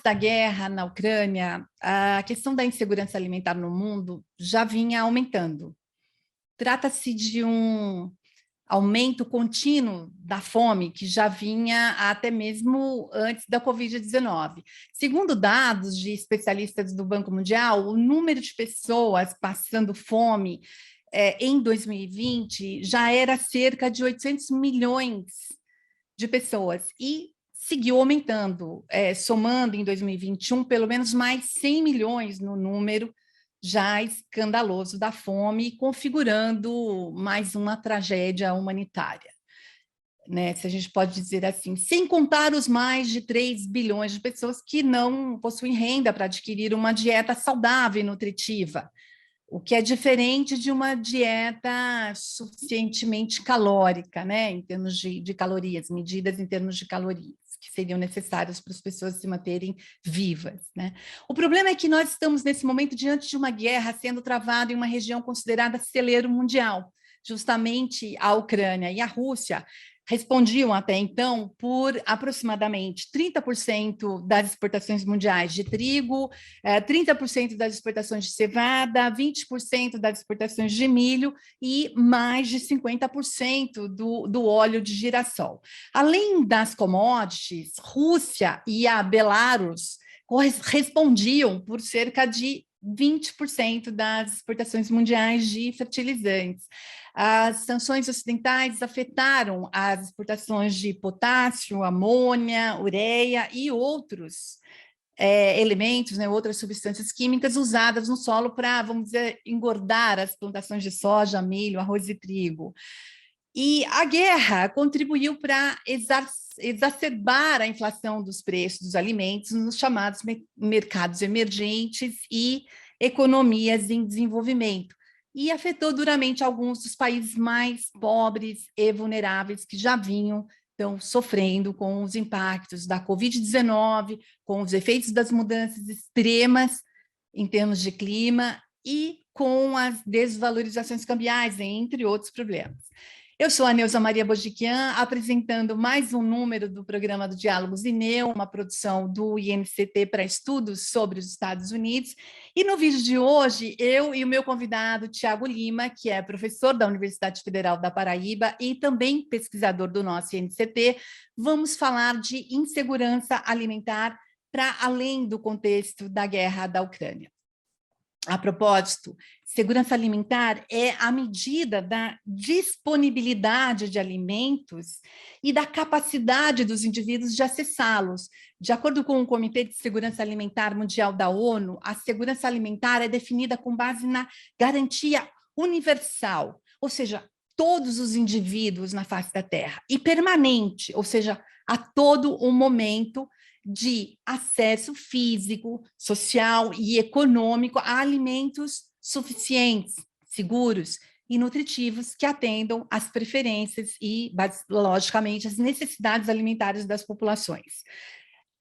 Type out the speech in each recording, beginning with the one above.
da guerra na Ucrânia, a questão da insegurança alimentar no mundo já vinha aumentando. Trata-se de um aumento contínuo da fome que já vinha até mesmo antes da Covid-19. Segundo dados de especialistas do Banco Mundial, o número de pessoas passando fome em 2020 já era cerca de 800 milhões de pessoas e seguiu aumentando, somando em 2021 pelo menos mais 100 milhões no número já escandaloso da fome, configurando mais uma tragédia humanitária, né? Se a gente pode dizer assim, sem contar os mais de 3 bilhões de pessoas que não possuem renda para adquirir uma dieta saudável e nutritiva, o que é diferente de uma dieta suficientemente calórica, né, em termos de calorias, medidas em termos de calorias, que seriam necessárias para as pessoas se manterem vivas, né? O problema é que nós estamos, nesse momento, diante de uma guerra sendo travada em uma região considerada celeiro mundial. Justamente a Ucrânia e a Rússia respondiam até então por aproximadamente 30% das exportações mundiais de trigo, 30% das exportações de cevada, 20% das exportações de milho e mais de 50% do óleo de girassol. Além das commodities, Rússia e a Belarus respondiam por cerca de 20% das exportações mundiais de fertilizantes. As sanções ocidentais afetaram as exportações de potássio, amônia, ureia e outros elementos, né, outras substâncias químicas usadas no solo para, vamos dizer, engordar as plantações de soja, milho, arroz e trigo. E a guerra contribuiu para exacerbar a inflação dos preços dos alimentos nos chamados mercados emergentes e economias em desenvolvimento, e afetou duramente alguns dos países mais pobres e vulneráveis que já vinham sofrendo com os impactos da Covid-19, com os efeitos das mudanças extremas em termos de clima e com as desvalorizações cambiais, entre outros problemas. Eu sou a Neuza Maria Bojiquian, apresentando mais um número do programa do Diálogos INEU, uma produção do INCT para estudos sobre os Estados Unidos. E no vídeo de hoje, eu e o meu convidado, Tiago Lima, que é professor da Universidade Federal da Paraíba e também pesquisador do nosso INCT, vamos falar de insegurança alimentar para além do contexto da guerra da Ucrânia. A propósito, segurança alimentar é a medida da disponibilidade de alimentos e da capacidade dos indivíduos de acessá-los. De acordo com o Comitê de Segurança Alimentar Mundial da ONU, a segurança alimentar é definida com base na garantia universal, ou seja, todos os indivíduos na face da Terra, e permanente, ou seja, a todo o momento, de acesso físico, social e econômico a alimentos suficientes, seguros e nutritivos que atendam às preferências e, logicamente, às necessidades alimentares das populações.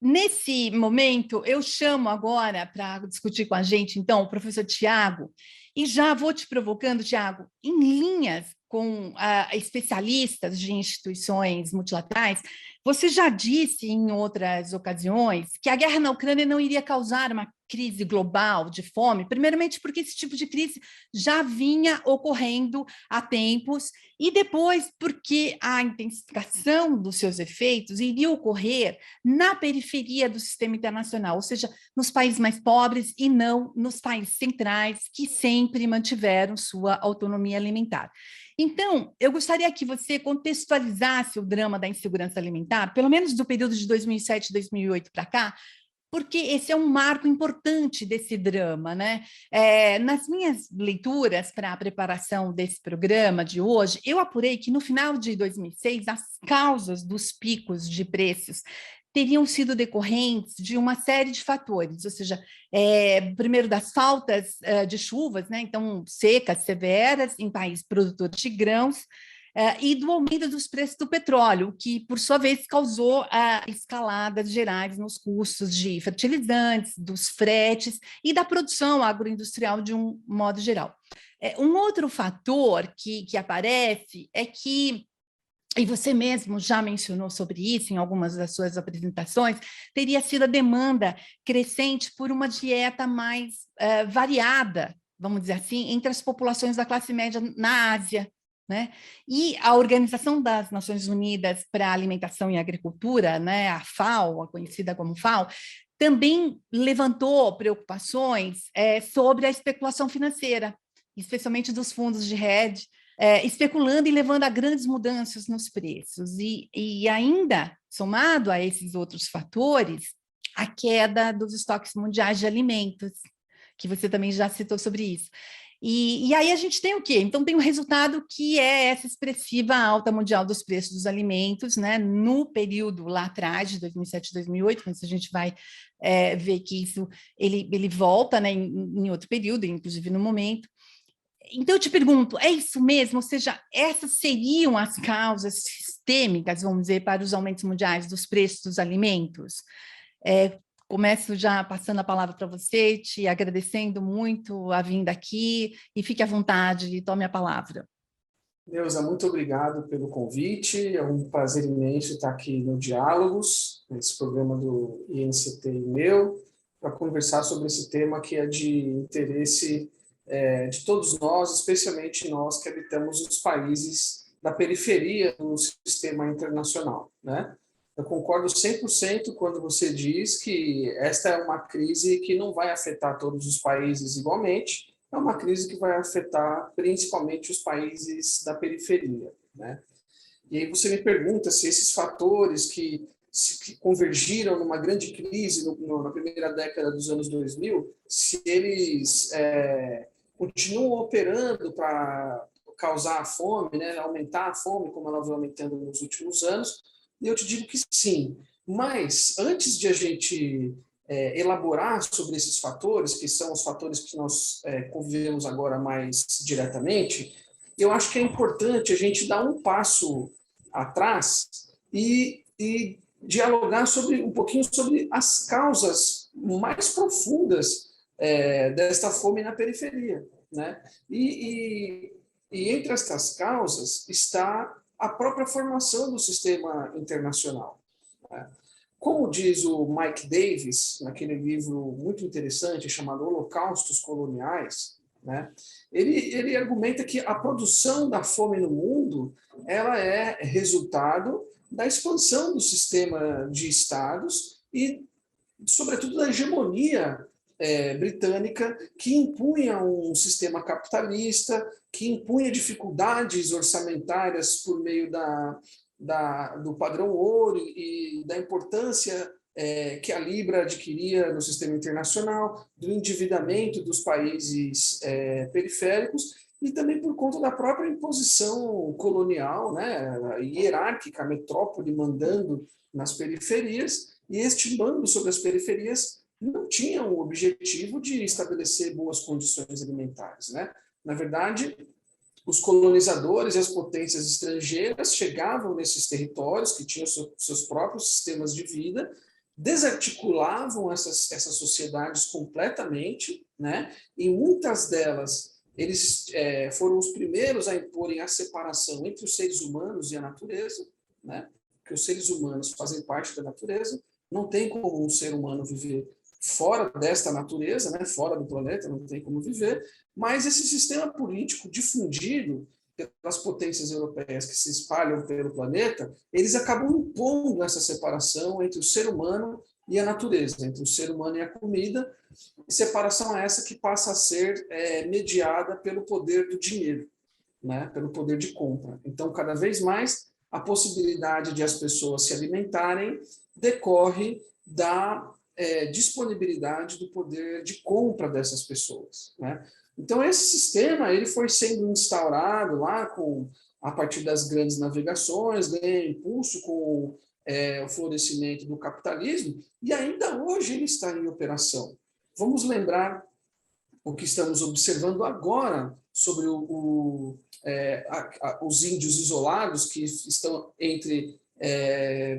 Nesse momento, eu chamo agora para discutir com a gente, então, o professor Tiago, e já vou te provocando, Tiago, em linhas com especialistas de instituições multilaterais. Você já disse em outras ocasiões que a guerra na Ucrânia não iria causar uma crise global de fome, primeiramente porque esse tipo de crise já vinha ocorrendo há tempos, e depois porque a intensificação dos seus efeitos iria ocorrer na periferia do sistema internacional, ou seja, nos países mais pobres e não nos países centrais, que sempre mantiveram sua autonomia alimentar. Então, eu gostaria que você contextualizasse o drama da insegurança alimentar, pelo menos do período de 2007 e 2008 para cá, porque esse é um marco importante desse drama, né? Nas minhas leituras para a preparação desse programa de hoje, eu apurei que no final de 2006, as causas dos picos de preços teriam sido decorrentes de uma série de fatores, ou seja, primeiro das faltas de chuvas, né? Então secas severas em países produtores de grãos, e do aumento dos preços do petróleo, que, por sua vez, causou escaladas gerais nos custos de fertilizantes, dos fretes e da produção agroindustrial de um modo geral. Um outro fator que aparece é que e você mesmo já mencionou sobre isso em algumas das suas apresentações, teria sido a demanda crescente por uma dieta mais variada, vamos dizer assim, entre as populações da classe média na Ásia, né? E a Organização das Nações Unidas para a Alimentação e Agricultura, né, a FAO, a conhecida como FAO, também levantou preocupações sobre a especulação financeira, especialmente dos fundos de hedge, especulando e levando a grandes mudanças nos preços. E ainda, somado a esses outros fatores, a queda dos estoques mundiais de alimentos, que você também já citou sobre isso. E aí a gente tem o quê? Então, tem um resultado que é essa expressiva alta mundial dos preços dos alimentos, né? No período lá atrás, de 2007 2008, mas a gente vai ver que isso ele volta, né, em outro período, inclusive no momento. Então, eu te pergunto, é isso mesmo? Ou seja, essas seriam as causas sistêmicas, vamos dizer, para os aumentos mundiais dos preços dos alimentos? Começo já passando a palavra para você, te agradecendo muito a vinda aqui, e fique à vontade e tome a palavra. Neuza, muito obrigado pelo convite, é um prazer imenso estar aqui no Diálogos, nesse programa do INCT e meu, para conversar sobre esse tema que é de interesse de todos nós, especialmente nós que habitamos os países da periferia do sistema internacional, né? Eu concordo 100% quando você diz que esta é uma crise que não vai afetar todos os países igualmente, é uma crise que vai afetar principalmente os países da periferia, né? E aí você me pergunta se esses fatores que convergiram numa grande crise na primeira década dos anos 2000, se eles continuam operando para causar a fome, né, aumentar a fome, como ela vem aumentando nos últimos anos, e eu te digo que sim. Mas, antes de a gente elaborar sobre esses fatores, que são os fatores que nós convivemos agora mais diretamente, eu acho que é importante a gente dar um passo atrás e dialogar um pouquinho sobre as causas mais profundas desta fome na periferia, né? E entre estas causas está a própria formação do sistema internacional, né? Como diz o Mike Davis, naquele livro muito interessante chamado Holocaustos Coloniais, né? Ele argumenta que a produção da fome no mundo ela é resultado da expansão do sistema de estados e, sobretudo, da hegemonia britânica que impunha um sistema capitalista, que impunha dificuldades orçamentárias por meio do padrão ouro e da importância que a Libra adquiria no sistema internacional, do endividamento dos países periféricos e também por conta da própria imposição colonial, né, hierárquica, a metrópole mandando nas periferias, e este mando sobre as periferias não tinha o objetivo de estabelecer boas condições alimentares, né? Na verdade, os colonizadores e as potências estrangeiras chegavam nesses territórios que tinham seus próprios sistemas de vida, desarticulavam essas sociedades completamente, né? E muitas delas eles foram os primeiros a imporem a separação entre os seres humanos e a natureza, né? Porque os seres humanos fazem parte da natureza, não tem como um ser humano viver fora desta natureza, né? Fora do planeta, não tem como viver, mas esse sistema político difundido pelas potências europeias que se espalham pelo planeta, eles acabam impondo essa separação entre o ser humano e a natureza, entre o ser humano e a comida, e separação essa que passa a ser mediada pelo poder do dinheiro, né? Pelo poder de compra. Então, cada vez mais, a possibilidade de as pessoas se alimentarem decorre da disponibilidade do poder de compra dessas pessoas, né? Então, esse sistema ele foi sendo instaurado lá a partir das grandes navegações, ganha impulso com o florescimento do capitalismo, e ainda hoje ele está em operação. Vamos lembrar o que estamos observando agora sobre os índios isolados que estão entre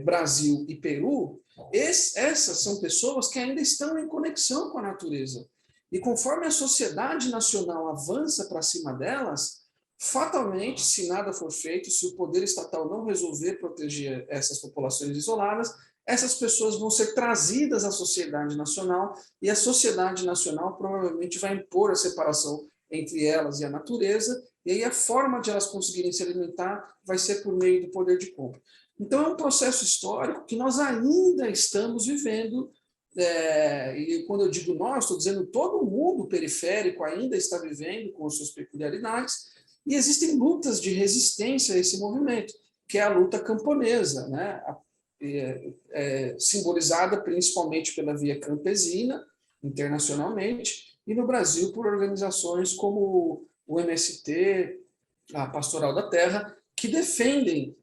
Brasil e Peru. Essas são pessoas que ainda estão em conexão com a natureza. E conforme a sociedade nacional avança para cima delas, fatalmente, se nada for feito, se o poder estatal não resolver proteger essas populações isoladas, essas pessoas vão ser trazidas à sociedade nacional e a sociedade nacional provavelmente vai impor a separação entre elas e a natureza, e aí a forma de elas conseguirem se alimentar vai ser por meio do poder de compra. Então é um processo histórico que nós ainda estamos vivendo, e quando eu digo nós, estou dizendo todo mundo periférico ainda está vivendo com as suas peculiaridades, e existem lutas de resistência a esse movimento, que é a luta camponesa, né? Simbolizada principalmente pela via campesina, internacionalmente, e no Brasil por organizações como o MST, a Pastoral da Terra, que defendem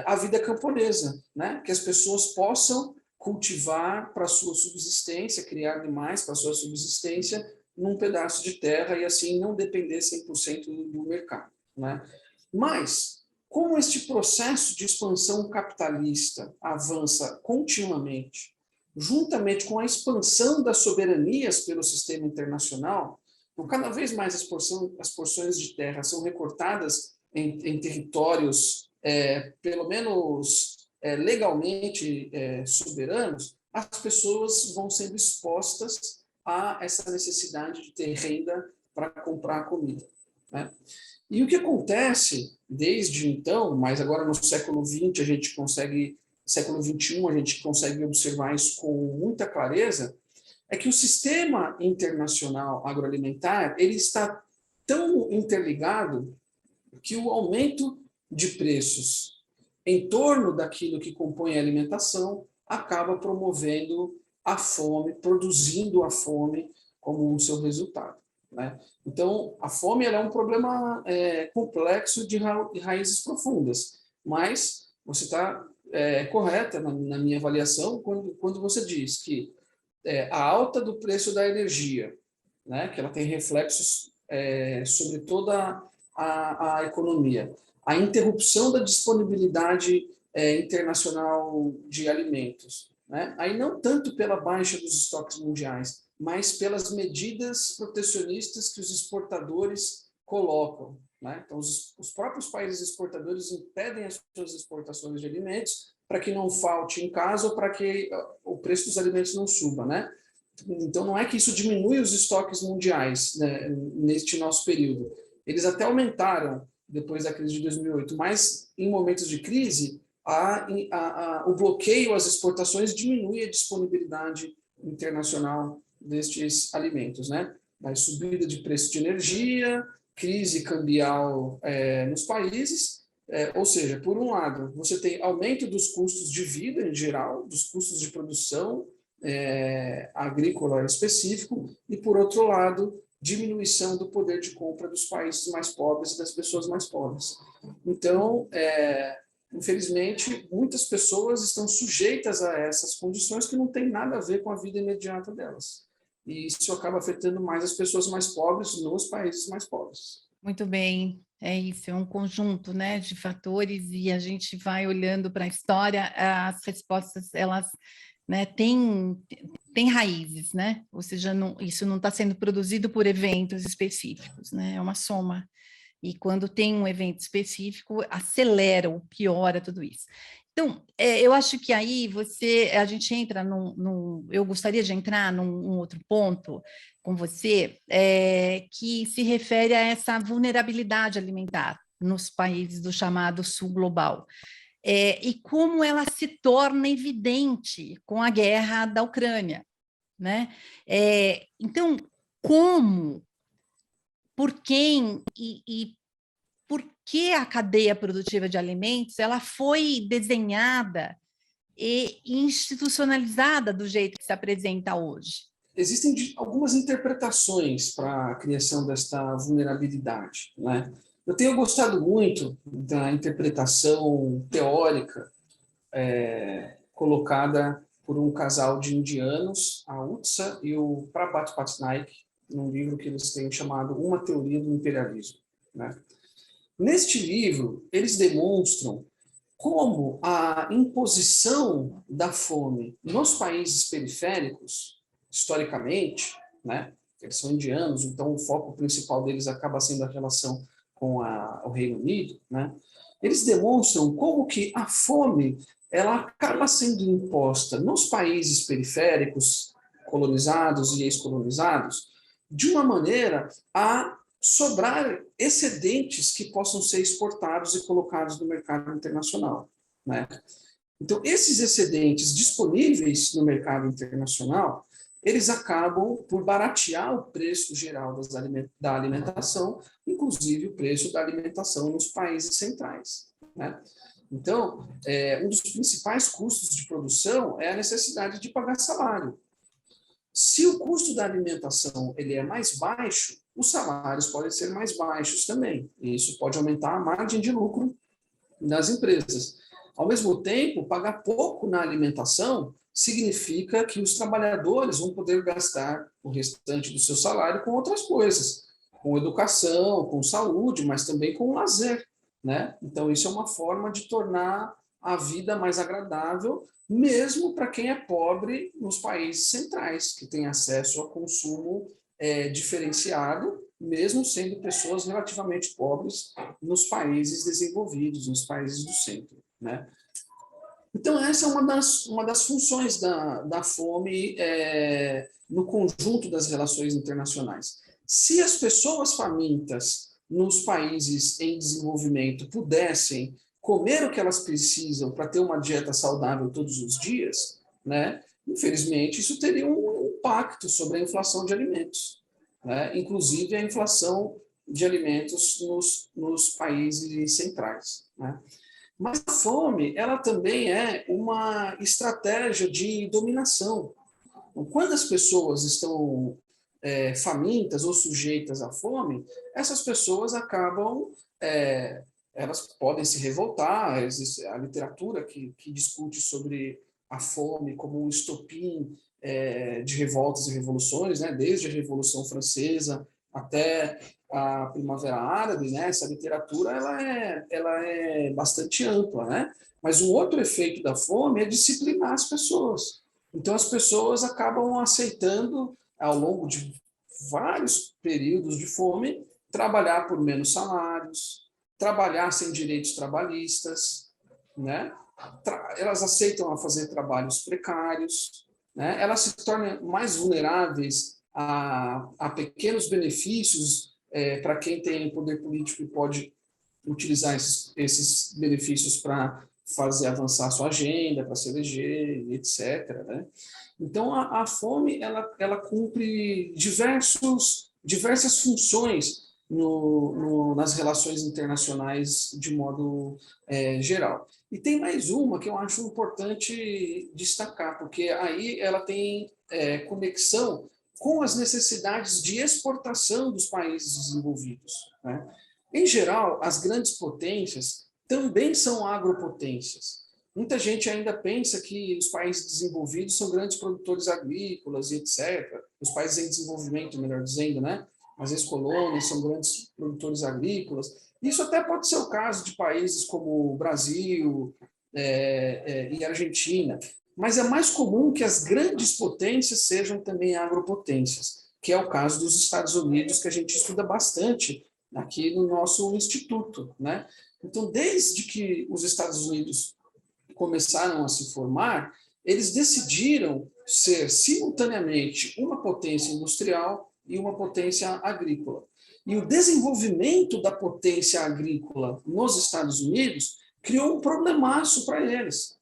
a vida camponesa, né? Que as pessoas possam cultivar para sua subsistência, criar animais para sua subsistência num pedaço de terra e assim não depender 100% do mercado, né? Mas, como este processo de expansão capitalista avança continuamente, juntamente com a expansão das soberanias pelo sistema internacional, então, cada vez mais as porções de terra são recortadas em territórios, pelo menos legalmente soberanos, as pessoas vão sendo expostas a essa necessidade de ter renda para comprar comida, né? E o que acontece desde então, mas agora no século XX século XXI a gente consegue observar isso com muita clareza, é que o sistema internacional agroalimentar ele está tão interligado que o aumento de preços em torno daquilo que compõe a alimentação acaba promovendo a fome, produzindo a fome como um seu resultado, né? Então, a fome ela é um problema complexo de raízes profundas, mas você está correta na minha avaliação quando você diz que a alta do preço da energia, né, que ela tem reflexos sobre toda a economia, a interrupção da disponibilidade internacional de alimentos, né, aí não tanto pela baixa dos estoques mundiais, mas pelas medidas protecionistas que os exportadores colocam, né? Então, os próprios países exportadores impedem as suas exportações de alimentos para que não falte em casa ou para que o preço dos alimentos não suba, né? Então, não é que isso diminui os estoques mundiais, né, neste nosso período. Eles até aumentaram depois da crise de 2008, mas em momentos de crise, o bloqueio às exportações diminui a disponibilidade internacional destes alimentos, né? A subida de preço de energia, crise cambial nos países, ou seja, por um lado, você tem aumento dos custos de vida em geral, dos custos de produção agrícola específico, e por outro lado, diminuição do poder de compra dos países mais pobres e das pessoas mais pobres. Então, infelizmente, muitas pessoas estão sujeitas a essas condições que não têm nada a ver com a vida imediata delas. E isso acaba afetando mais as pessoas mais pobres nos países mais pobres. Muito bem, é isso, é um conjunto, né, de fatores e a gente vai olhando para a história, as respostas, elas, né, têm raízes, né, ou seja, isso não está sendo produzido por eventos específicos, né, é uma soma. E quando tem um evento específico, acelera ou piora tudo isso. Então, eu acho que aí a gente entra eu gostaria de entrar num outro ponto com você, que se refere a essa vulnerabilidade alimentar nos países do chamado Sul Global. E como ela se torna evidente com a guerra da Ucrânia, né? Então, como, por quem e por que a cadeia produtiva de alimentos ela foi desenhada e institucionalizada do jeito que se apresenta hoje? Existem algumas interpretações para a criação desta vulnerabilidade, né? Eu tenho gostado muito da interpretação teórica colocada por um casal de indianos, a Utsa e o Prabhat Patnaik, num livro que eles têm chamado Uma Teoria do Imperialismo, né? Neste livro, eles demonstram como a imposição da fome nos países periféricos, historicamente, né, eles são indianos, então o foco principal deles acaba sendo a relação o Reino Unido, né, eles demonstram como que a fome ela acaba sendo imposta nos países periféricos, colonizados e ex-colonizados, de uma maneira a sobrar excedentes que possam ser exportados e colocados no mercado internacional, né? Então, esses excedentes disponíveis no mercado internacional, eles acabam por baratear o preço geral da alimentação, inclusive o preço da alimentação nos países centrais, né? Então, um dos principais custos de produção é a necessidade de pagar salário. Se o custo da alimentação ele é mais baixo, os salários podem ser mais baixos também. E isso pode aumentar a margem de lucro das empresas. Ao mesmo tempo, pagar pouco na alimentação significa que os trabalhadores vão poder gastar o restante do seu salário com outras coisas, com educação, com saúde, mas também com lazer, né? Então, isso é uma forma de tornar a vida mais agradável, mesmo para quem é pobre nos países centrais, que tem acesso a consumo diferenciado, mesmo sendo pessoas relativamente pobres nos países desenvolvidos, nos países do centro, né? Então, essa é uma das funções da fome no conjunto das relações internacionais. Se as pessoas famintas nos países em desenvolvimento pudessem comer o que elas precisam para ter uma dieta saudável todos os dias, né, infelizmente, isso teria um impacto sobre a inflação de alimentos, né, inclusive a inflação de alimentos nos países centrais, né? Mas a fome, ela também é uma estratégia de dominação. Quando as pessoas estão famintas ou sujeitas à fome, essas pessoas acabam, elas podem se revoltar. Existe a literatura que discute sobre a fome como um estopim de revoltas e revoluções, né? Desde a Revolução Francesa até a Primavera Árabe, né? Essa literatura ela é bastante ampla, né? Mas um outro efeito da fome é disciplinar as pessoas. Então, as pessoas acabam aceitando, ao longo de vários períodos de fome, trabalhar por menos salários, trabalhar sem direitos trabalhistas, né? Elas aceitam a fazer trabalhos precários, né? Elas se tornam mais vulneráveis a pequenos benefícios para quem tem poder político e pode utilizar esses benefícios para fazer avançar a sua agenda, para se eleger, etc., né? Então, a fome ela cumpre diversas funções nas relações internacionais de modo geral. E tem mais uma que eu acho importante destacar, porque aí ela tem conexão com as necessidades de exportação dos países desenvolvidos, né? Em geral, as grandes potências também são agropotências. Muita gente ainda pensa que os países desenvolvidos são grandes produtores agrícolas e etc. Os países em desenvolvimento, melhor dizendo, né? As ex-colônias são grandes produtores agrícolas. Isso até pode ser o caso de países como o Brasil e Argentina, mas é mais comum que as grandes potências sejam também agropotências, que é o caso dos Estados Unidos, que a gente estuda bastante aqui no nosso instituto, né? Então, desde que os Estados Unidos começaram a se formar, eles decidiram ser simultaneamente uma potência industrial e uma potência agrícola. E o desenvolvimento da potência agrícola nos Estados Unidos criou um problemaço para eles.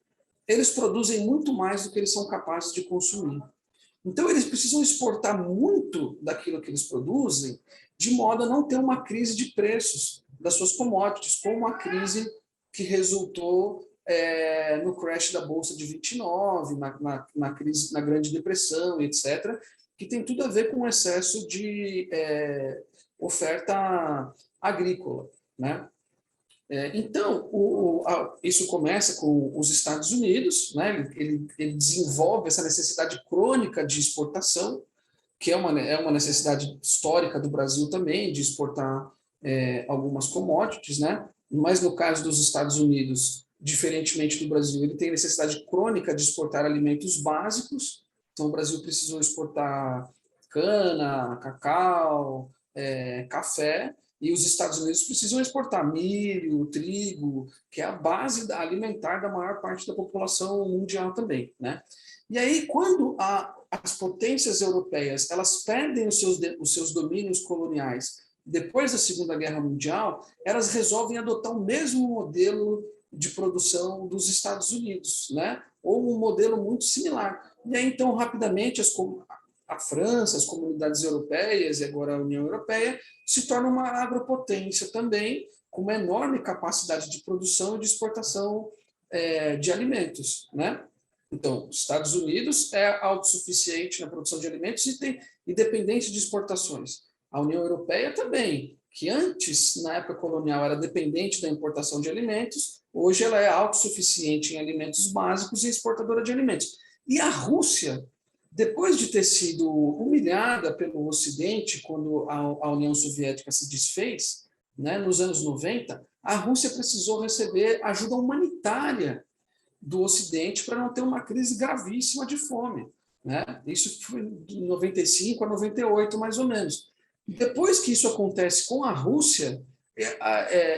Eles produzem muito mais do que eles são capazes de consumir. Então, eles precisam exportar muito daquilo que eles produzem, de modo a não ter uma crise de preços das suas commodities, como a crise que resultou no crash da Bolsa de 29, na crise, na Grande Depressão, etc., que tem tudo a ver com o excesso de oferta agrícola, né? Então, isso começa com os Estados Unidos, né? Ele desenvolve essa necessidade crônica de exportação, que é uma necessidade histórica do Brasil também, de exportar algumas commodities, né? Mas no caso dos Estados Unidos, diferentemente do Brasil, ele tem necessidade crônica de exportar alimentos básicos. Então, o Brasil precisou exportar cana, cacau, café, E os Estados Unidos precisam exportar milho, trigo, que é a base alimentar da maior parte da população mundial também, né? E aí, quando as potências europeias elas perdem os seus domínios coloniais depois da Segunda Guerra Mundial, elas resolvem adotar o mesmo modelo de produção dos Estados Unidos, né? Ou um modelo muito similar. E aí, então, rapidamente, a França, as comunidades europeias e agora a União Europeia se torna uma agropotência também, com uma enorme capacidade de produção e de exportação de alimentos, né? Então, os Estados Unidos é autossuficiente na produção de alimentos e tem independente de exportações. A União Europeia também, que antes, na época colonial, era dependente da importação de alimentos, hoje ela é autossuficiente em alimentos básicos e exportadora de alimentos. E a Rússia, depois de ter sido humilhada pelo Ocidente, quando a União Soviética se desfez, né, nos anos 90, a Rússia precisou receber ajuda humanitária do Ocidente para não ter uma crise gravíssima de fome, né? Isso foi de 95 a 98, mais ou menos. Depois que isso acontece com a Rússia,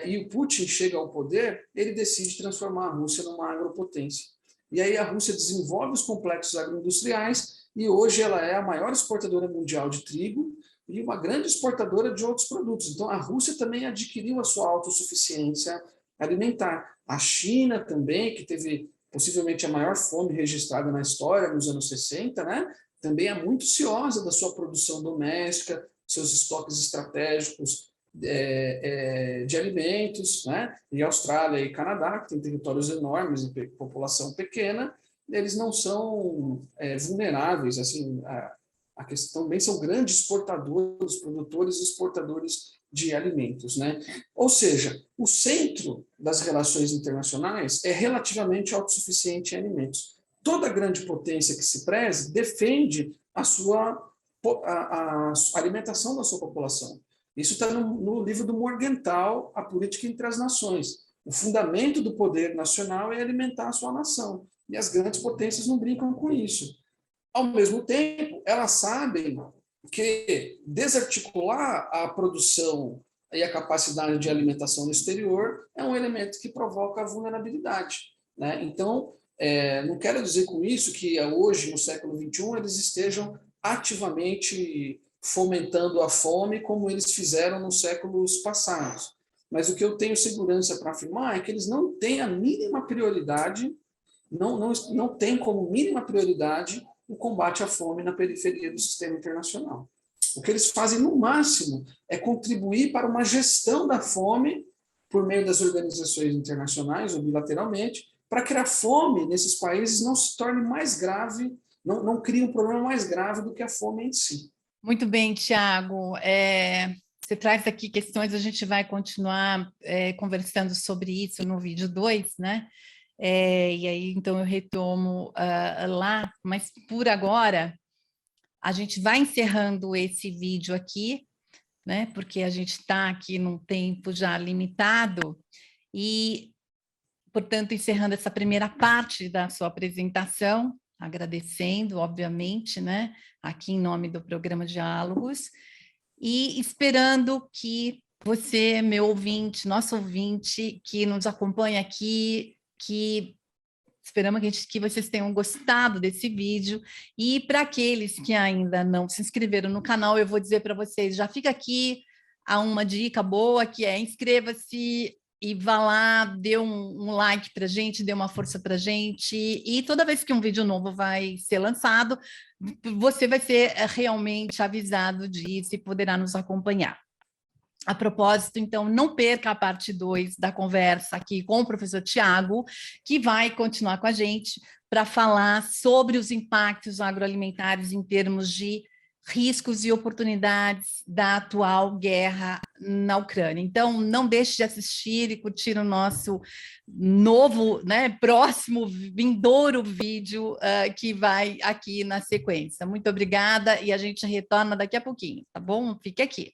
e o Putin chega ao poder, ele decide transformar a Rússia numa agropotência. E aí a Rússia desenvolve os complexos agroindustriais e hoje ela é a maior exportadora mundial de trigo e uma grande exportadora de outros produtos. Então, a Rússia também adquiriu a sua autossuficiência alimentar. A China também, que teve possivelmente a maior fome registrada na história nos anos 60, né? Também é muito ciosa da sua produção doméstica, seus estoques estratégicos de alimentos, né? E Austrália e Canadá, que têm territórios enormes e população pequena, eles não são vulneráveis, assim, a questão também são grandes exportadores, produtores e exportadores de alimentos, né? Ou seja, o centro das relações internacionais é relativamente autossuficiente em alimentos. Toda grande potência que se preze defende a alimentação da sua população. Isso está no livro do Morgenthau, A Política entre as Nações. O fundamento do poder nacional é alimentar a sua nação. E as grandes potências não brincam com isso. Ao mesmo tempo, elas sabem que desarticular a produção e a capacidade de alimentação no exterior é um elemento que provoca vulnerabilidade, né? Então, não quero dizer com isso que hoje, no século XXI, eles estejam ativamente fomentando a fome como eles fizeram nos séculos passados. Mas o que eu tenho segurança para afirmar é que eles não têm a mínima prioridade, não têm como mínima prioridade o combate à fome na periferia do sistema internacional. O que eles fazem, no máximo, é contribuir para uma gestão da fome por meio das organizações internacionais ou bilateralmente, para que a fome nesses países não se torne mais grave, não crie um problema mais grave do que a fome em si. Muito bem, Tiago. Você traz aqui questões, a gente vai continuar conversando sobre isso no vídeo 2, né? E aí, então, eu retomo lá, mas por agora, a gente vai encerrando esse vídeo aqui, né? Porque a gente está aqui num tempo já limitado e, portanto, encerrando essa primeira parte da sua apresentação, agradecendo, obviamente, né? Aqui em nome do programa Diálogos, e esperando que você, meu ouvinte, nosso ouvinte, que nos acompanha aqui, que esperamos que vocês tenham gostado desse vídeo. E para aqueles que ainda não se inscreveram no canal, eu vou dizer para vocês, já fica aqui uma dica boa, que é inscreva-se e vá lá, dê um like para a gente, dê uma força para a gente. E toda vez que um vídeo novo vai ser lançado, você vai ser realmente avisado disso e poderá nos acompanhar. A propósito, então, não perca a parte 2 da conversa aqui com o professor Tiago, que vai continuar com a gente para falar sobre os impactos agroalimentares em termos de riscos e oportunidades da atual guerra na Ucrânia. Então, não deixe de assistir e curtir o nosso novo, né, próximo, vindouro vídeo que vai aqui na sequência. Muito obrigada e a gente retorna daqui a pouquinho, tá bom? Fique aqui.